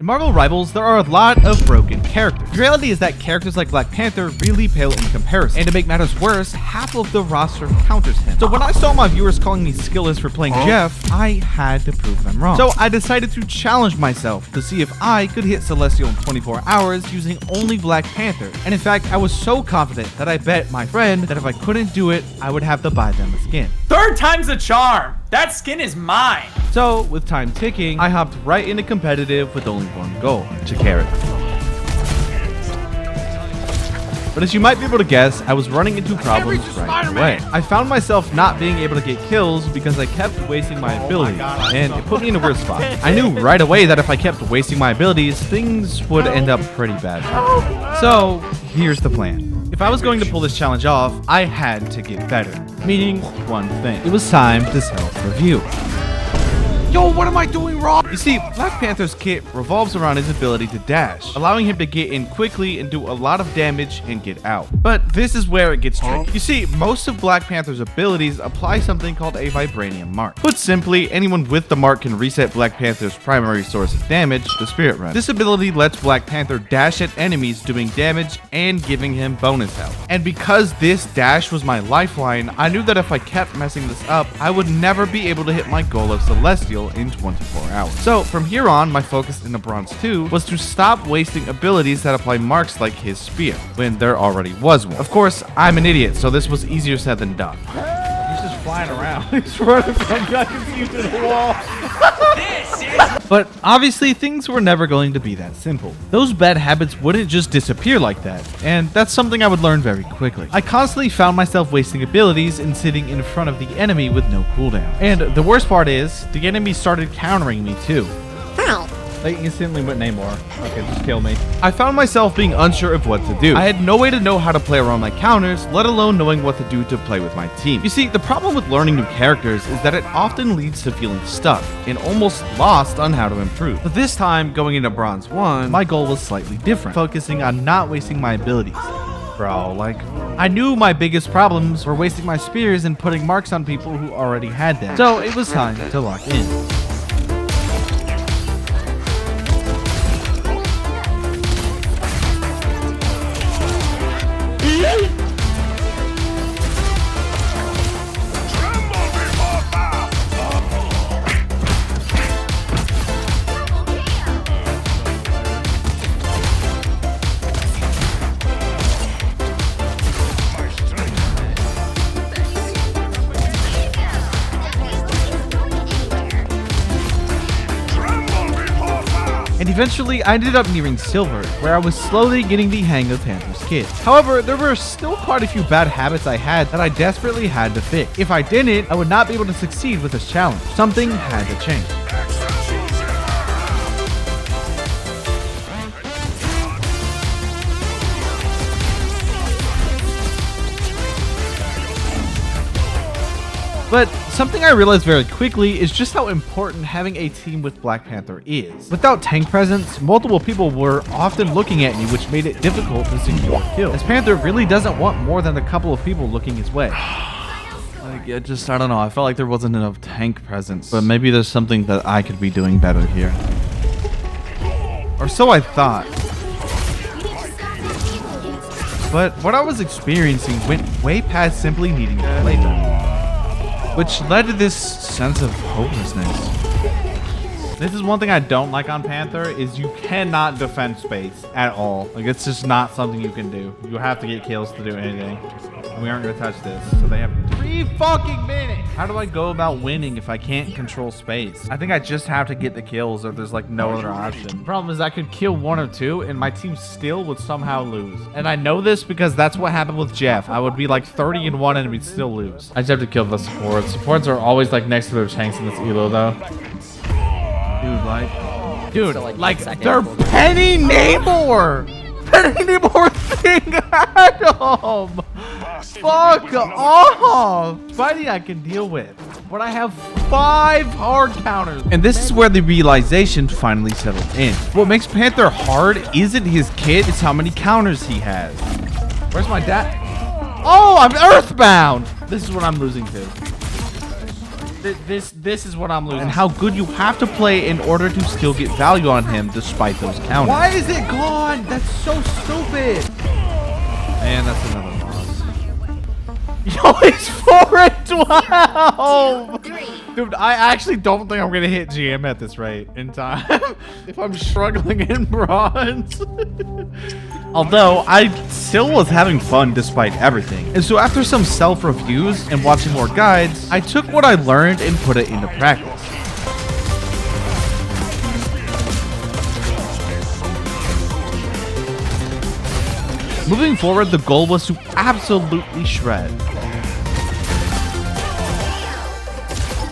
In Marvel Rivals, there are a lot of broken characters. The reality is that characters like Black Panther really pale in comparison, and to make matters worse, half of the roster counters him. So when I saw my viewers calling me skillless for playing Jeff, I had to prove them wrong. So I decided to challenge myself to see if I could hit Celestial in 24 hours using only Black Panther. And in fact, I was so confident that I bet my friend that if I couldn't do it, I would have to buy them a skin. Third time's the charm. That skin is mine. So, with time ticking, I hopped right into competitive with only one goal, to carry. But as you might be able to guess, I was running into problems right away. I found myself not being able to get kills because I kept wasting my abilities, and it put me in a weird spot. I knew right away that if I kept wasting my abilities, things would end up pretty bad. So, here's the plan. If I was going to pull this challenge off, I had to get better. Meaning one thing. It was time to self-review. Yo, what am I doing wrong? You see, Black Panther's kit revolves around his ability to dash, allowing him to get in quickly and do a lot of damage and get out. But this is where it gets tricky. You see, most of Black Panther's abilities apply something called a Vibranium Mark. Put simply, anyone with the mark can reset Black Panther's primary source of damage, the Spirit Run. This ability lets Black Panther dash at enemies doing damage and giving him bonus health. And because this dash was my lifeline, I knew that if I kept messing this up, I would never be able to hit my goal of Celestial in 24 hours. So from here on, my focus in the Bronze 2 was to stop wasting abilities that apply marks like his spear, when there already was one. Of course, I'm an idiot, so this was easier said than done. He's just flying around. He's running from I can see through the wall. But obviously, things were never going to be that simple. Those bad habits wouldn't just disappear like that, and that's something I would learn very quickly. I constantly found myself wasting abilities and sitting in front of the enemy with no cooldown. And the worst part is, the enemy started countering me too. They instantly went Namor. Okay, just kill me. I found myself being unsure of what to do. I had no way to know how to play around my counters, let alone knowing what to do to play with my team. You see, the problem with learning new characters is that it often leads to feeling stuck and almost lost on how to improve. But this time, going into Bronze 1, my goal was slightly different, focusing on not wasting my abilities. Bro, like, I knew my biggest problems were wasting my spears and putting marks on people who already had them. So it was time to lock in. And eventually, I ended up nearing Silver, where I was slowly getting the hang of Panther's kit. However, there were still quite a few bad habits I had that I desperately had to fix. If I didn't, I would not be able to succeed with this challenge. Something had to change. But something I realized very quickly is just how important having a team with Black Panther is. Without tank presence, multiple people were often looking at you, which made it difficult to secure a kill, as Panther really doesn't want more than a couple of people looking his way. Like, I don't know, I felt like there wasn't enough tank presence, but maybe there's something that I could be doing better here. Or so I thought. But what I was experiencing went way past simply needing to play better, which led to this sense of hopelessness. This is one thing I don't like on Panther, is you cannot defend space at all. Like, it's just not something you can do. You have to get kills to do anything. And we aren't gonna touch this. So they have 3 fucking minutes. How do I go about winning if I can't control space? I think I just have to get the kills, or there's like no other option. The problem is I could kill 1 or 2 and my team still would somehow lose. And I know this because that's what happened with Jeff. I would be like 30-1 and we'd still lose. I just have to kill the supports. Supports are always like next to their tanks in this elo though. Dude, like they're Penny Namor! Penny Namor thing at him! Fuck off! Spidey I can deal with, but I have 5 hard counters. And this is where the realization finally settled in. What makes Panther hard isn't his kit, it's how many counters he has. Where's my dad? Oh, I'm earthbound! This is what I'm losing to. This is what I'm losing. And how good you have to play in order to still get value on him despite those counters. Why is it gone? That's so stupid. And that's another loss. Yo, it's 4-12. Dude, I actually don't think I'm gonna hit GM at this rate in time. If I'm struggling in bronze. Although, I still was having fun despite everything. And so after some self-reviews and watching more guides, I took what I learned and put it into practice. Moving forward, the goal was to absolutely shred.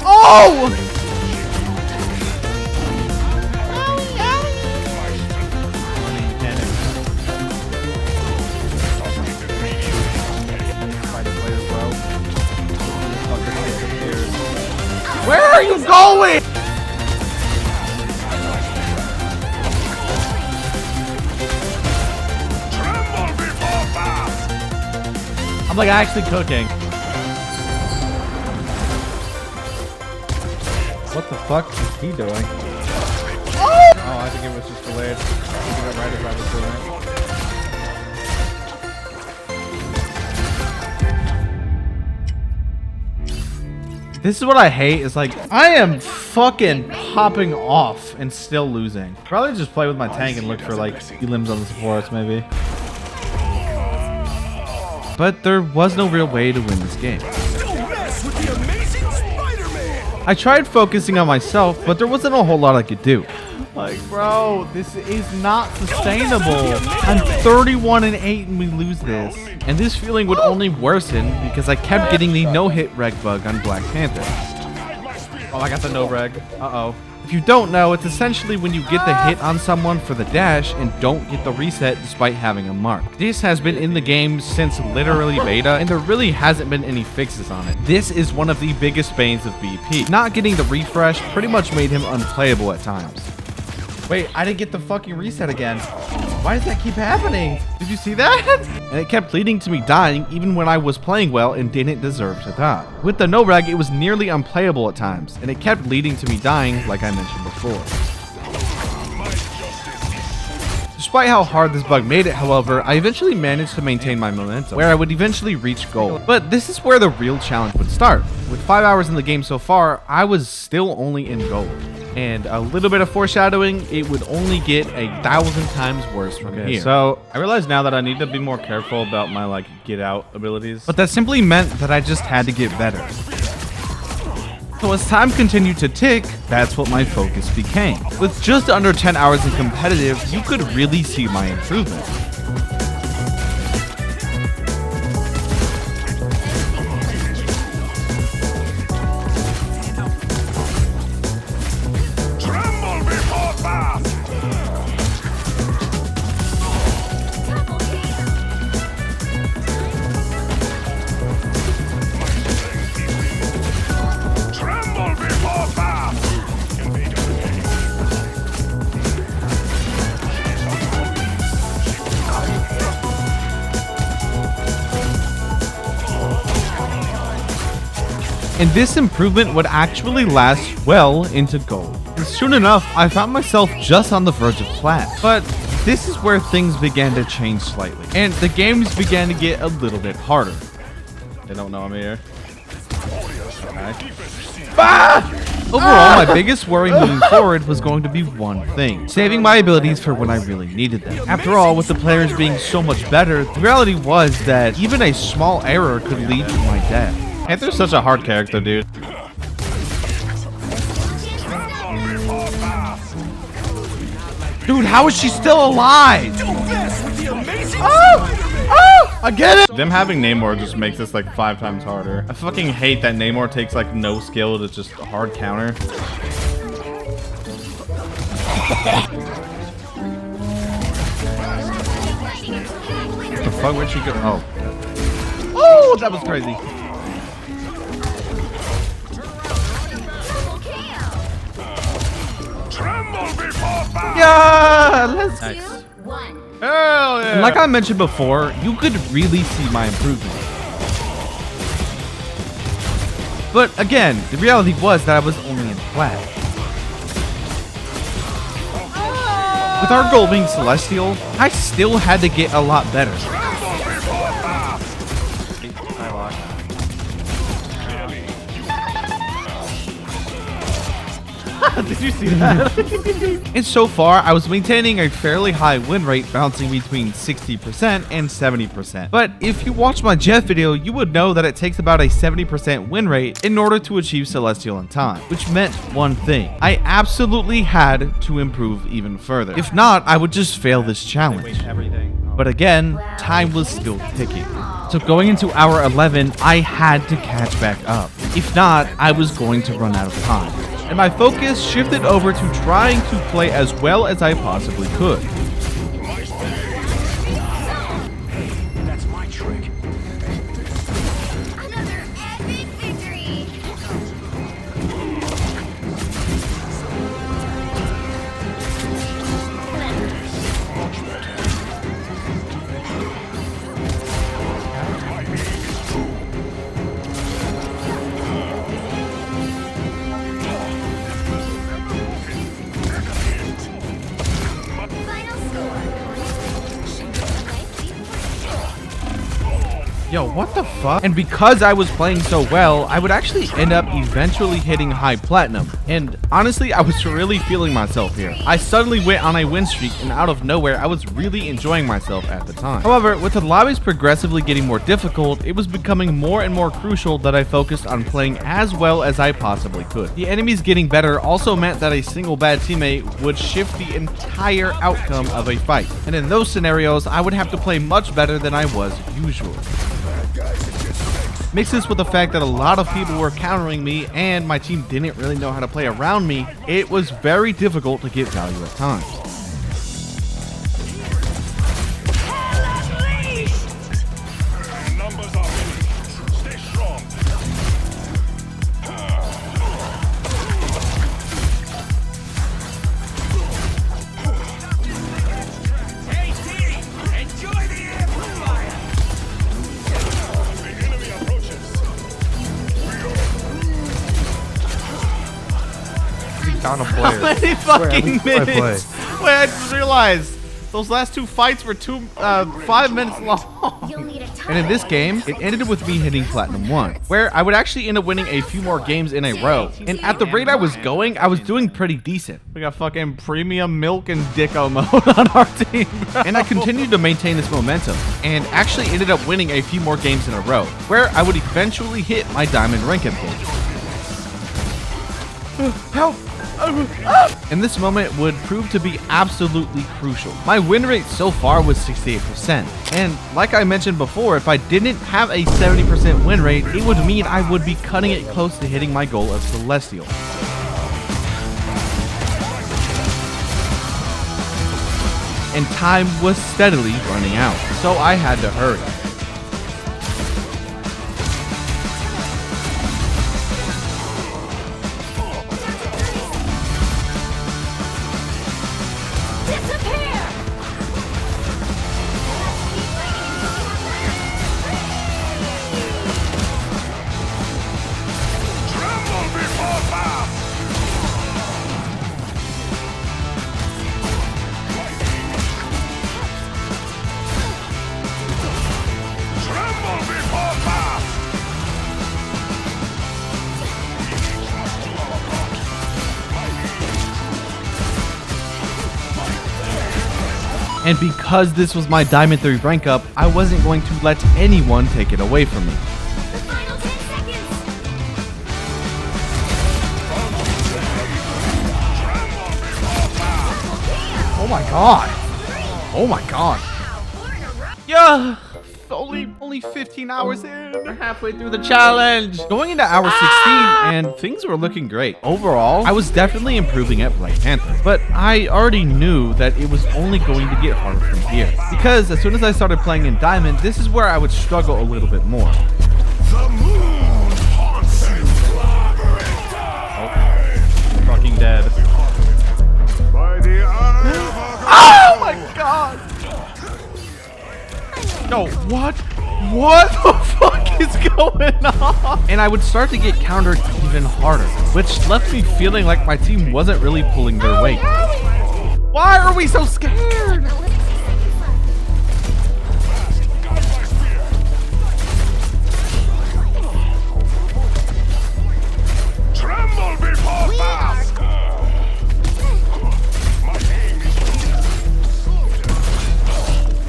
Oh! Where are you going? I'm like actually cooking. What the fuck is he doing? Oh, I think it was just delayed. I think it right as I was doing it. This is what I hate, is like, I am fucking popping off and still losing. Probably just play with my tank and look for like elims on the supports maybe. But there was no real way to win this game. I tried focusing on myself, but there wasn't a whole lot I could do. Like, bro, this is not sustainable. I'm 31-8 and we lose this. And this feeling would only worsen because I kept getting the no-hit reg bug on Black Panther. Oh, I got the no reg. Uh-oh. If you don't know, it's essentially when you get the hit on someone for the dash and don't get the reset despite having a mark. This has been in the game since literally beta, and there really hasn't been any fixes on it. This is one of the biggest banes of BP. Not getting the refresh pretty much made him unplayable at times. Wait, I didn't get the fucking reset again. Why does that keep happening? Did you see that? And it kept leading to me dying even when I was playing well and didn't deserve to die. With the no-reg, it was nearly unplayable at times, and it kept leading to me dying like I mentioned before. Despite how hard this bug made it, however, I eventually managed to maintain my momentum, where I would eventually reach gold. But this is where the real challenge would start. With 5 hours in the game so far, I was still only in gold. And a little bit of foreshadowing, it would only get 1,000 times worse from here. So I realize now that I need to be more careful about my like get out abilities. But that simply meant that I just had to get better. So as time continued to tick, that's what my focus became. With just under 10 hours in competitive, you could really see my improvement. And this improvement would actually last well into gold. And soon enough, I found myself just on the verge of plat. But this is where things began to change slightly, and the games began to get a little bit harder. They don't know I'm here. Okay. Overall, my biggest worry moving forward was going to be one thing: saving my abilities for when I really needed them. After all, with the players being so much better, the reality was that even a small error could lead to my death. Panther's such a hard character, dude. Dude, how is she still alive? Oh! Oh! I get it! Them having Namor just makes this like 5 times harder. I fucking hate that Namor takes like no skill to just a hard counter. What the fuck? Where'd she go? Oh. Oh, that was crazy. Yeah, let's nice. Hell yeah. And like I mentioned before, you could really see my improvement. But again, the reality was that I was only in plat. With our goal being Celestial, I still had to get a lot better. Did you see that? And so far, I was maintaining a fairly high win rate, bouncing between 60% and 70%. But if you watch my Jeff video, you would know that it takes about a 70% win rate in order to achieve Celestial in time, which meant one thing. I absolutely had to improve even further. If not, I would just fail this challenge. But again, time was still ticking. So going into hour 11, I had to catch back up. If not, I was going to run out of time. And my focus shifted over to trying to play as well as I possibly could. That's my trick. Another epic victory! Final score. Yo, what the fuck? And because I was playing so well, I would actually end up eventually hitting high platinum. And honestly, I was really feeling myself here. I suddenly went on a win streak, and out of nowhere, I was really enjoying myself at the time. However, with the lobbies progressively getting more difficult, it was becoming more and more crucial that I focused on playing as well as I possibly could. The enemies getting better also meant that a single bad teammate would shift the entire outcome of a fight. And in those scenarios, I would have to play much better than I was usually. Mix this with the fact that a lot of people were countering me and my team didn't really know how to play around me, it was very difficult to get value at times. Numbers are winning. Stay strong. Hey team, enjoy the amplifier. The enemy approaches. Down a player. How many fucking minutes? Wait, I just realized those last two fights were 5 minutes long. You'll need a ton. And in this game, it ended with me hitting Platinum 1, where I would actually end up winning a few more games in a row. And at the rate I was going, I was doing pretty decent. We got fucking premium milk and dicko mode on our team, bro. And I continued to maintain this momentum, and actually ended up winning a few more games in a row, where I would eventually hit my diamond rank up goal. Help! And this moment would prove to be absolutely crucial. My win rate so far was 68%. And like I mentioned before, if I didn't have a 70% win rate, it would mean I would be cutting it close to hitting my goal of Celestial. And time was steadily running out, so I had to hurry. Disappear! Tremble before power. Tremble before power. And because this was my Diamond 3 rank up, I wasn't going to let anyone take it away from me. The final 10 seconds! Oh my god. Oh my god. Yeah. Only 15 hours in. We're halfway through the challenge. Going into hour 16, and things were looking great. Overall, I was definitely improving at Black Panther, but I already knew that it was only going to get harder from here. Because as soon as I started playing in Diamond, this is where I would struggle a little bit more. The moon haunts you. Fucking dead. By the eye of Oh my god! Yo, what? What the fuck is going on? And I would start to get countered even harder, which left me feeling like my team wasn't really pulling their weight. Why are we so scared? Tremble before fast.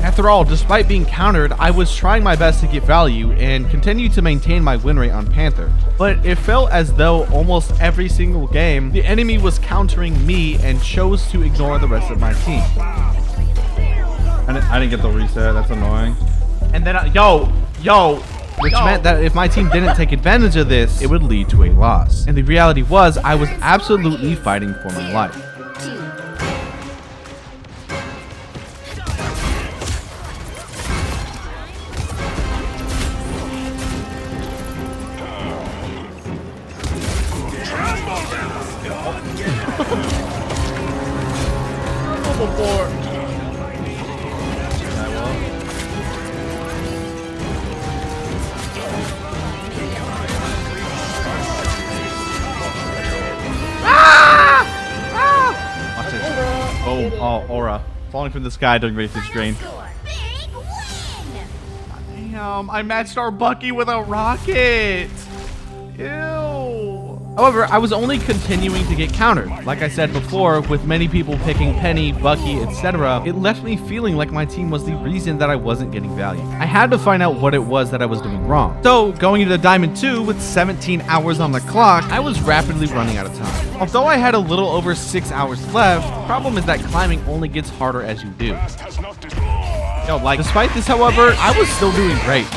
After all, despite being countered, I was trying my best to get value and continue to maintain my win rate on Panther. But it felt as though almost every single game, the enemy was countering me and chose to ignore the rest of my team. I didn't get the reset. That's annoying. And then, which meant that if my team didn't take advantage of this, it would lead to a loss. And the reality was, I was absolutely fighting for my life. Watch this. Boom. Oh, aura. Falling from the sky during race screen. Big win! Damn, I matched our Bucky with a rocket. Ew. However, I was only continuing to get countered. Like I said before, with many people picking Penny, Bucky, etc., it left me feeling like my team was the reason that I wasn't getting value. I had to find out what it was that I was doing wrong. So, going into Diamond 2 with 17 hours on the clock, I was rapidly running out of time. Although I had a little over 6 hours left, the problem is that climbing only gets harder as you do. Has not destroyed. Yo, like, despite this, however, I was still doing great.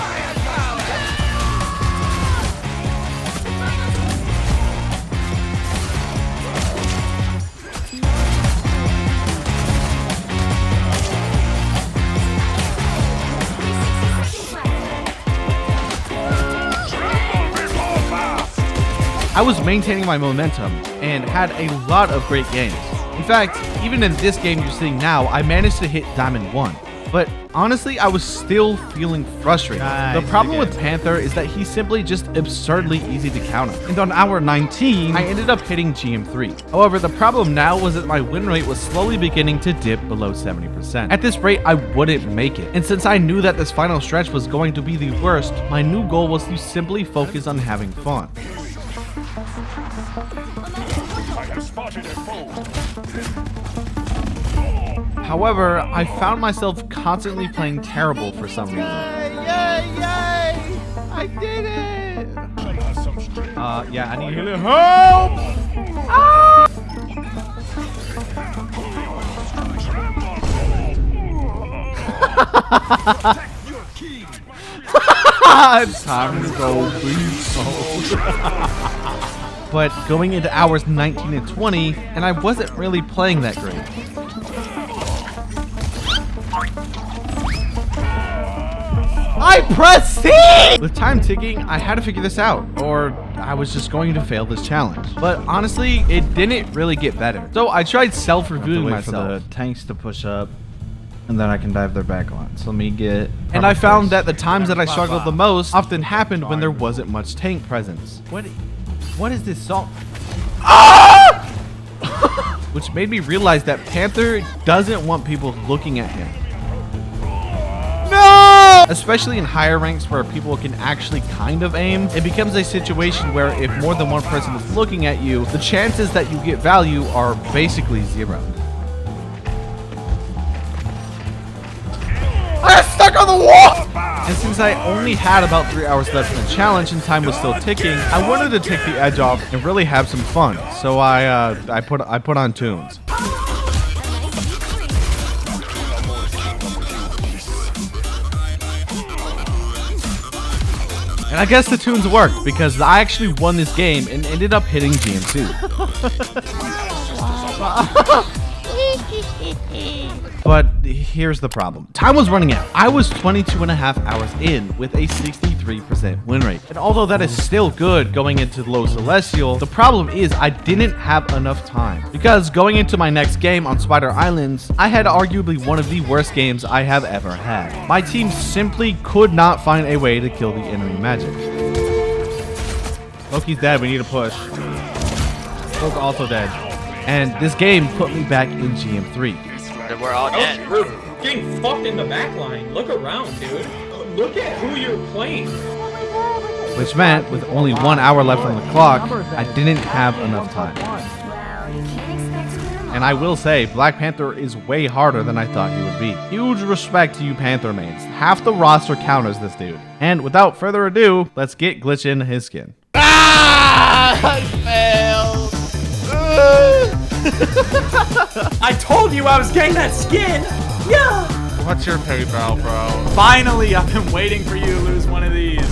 I was maintaining my momentum and had a lot of great games. In fact, even in this game you're seeing now, I managed to hit Diamond 1. But honestly, I was still feeling frustrated. The problem with Panther is that he's simply just absurdly easy to counter. And on hour 19, I ended up hitting GM3. However, the problem now was that my win rate was slowly beginning to dip below 70%. At this rate, I wouldn't make it. And since I knew that this final stretch was going to be the worst, my new goal was to simply focus on having fun. I have spotted a foe. However, I found myself constantly playing terrible for some reason. Yay! I did it! Yeah, I need help! It's time to go beast mode. But going into hours 19 and 20, and I wasn't really playing that great. I pressed C! With time ticking, I had to figure this out, or I was just going to fail this challenge. But honestly, it didn't really get better. So I tried self-reviewing Wait myself. for the tanks to push up, and then I can dive their back on. So let me get... And I found that the times that I struggled the most often happened when there wasn't much tank presence. What is this song? Ah! Which made me realize that Panther doesn't want people looking at him. No! Especially in higher ranks where people can actually kind of aim, it becomes a situation where if more than one person is looking at you, the chances that you get value are basically zero. I got stuck on the wall! And since I only had about 3 hours left in the challenge and time was still ticking, I wanted to take the edge off and really have some fun. So I put on tunes. And I guess the tunes worked because I actually won this game and ended up hitting GM2. But here's the problem. Time was running out. I was 22 and a half hours in with a 63% win rate. And although that is still good going into low Celestial, the problem is I didn't have enough time. Because going into my next game on Spider Islands, I had arguably one of the worst games I have ever had. My team simply could not find a way to kill the enemy magic. Loki's dead, we need a push. Loki's also dead. And this game put me back in GM3. We're all dead. We're getting fucked in the back line. Look around, dude. Look at who you're playing. Which meant, with only 1 hour left on the clock, I didn't have enough time. And I will say, Black Panther is way harder than I thought he would be. Huge respect to you Panther mains. Half the roster counters this dude. And without further ado, let's get Glitch in his skin. I failed. I told you I was getting that skin. Yeah. What's your PayPal, bro? Finally, I've been waiting for you to lose one of these.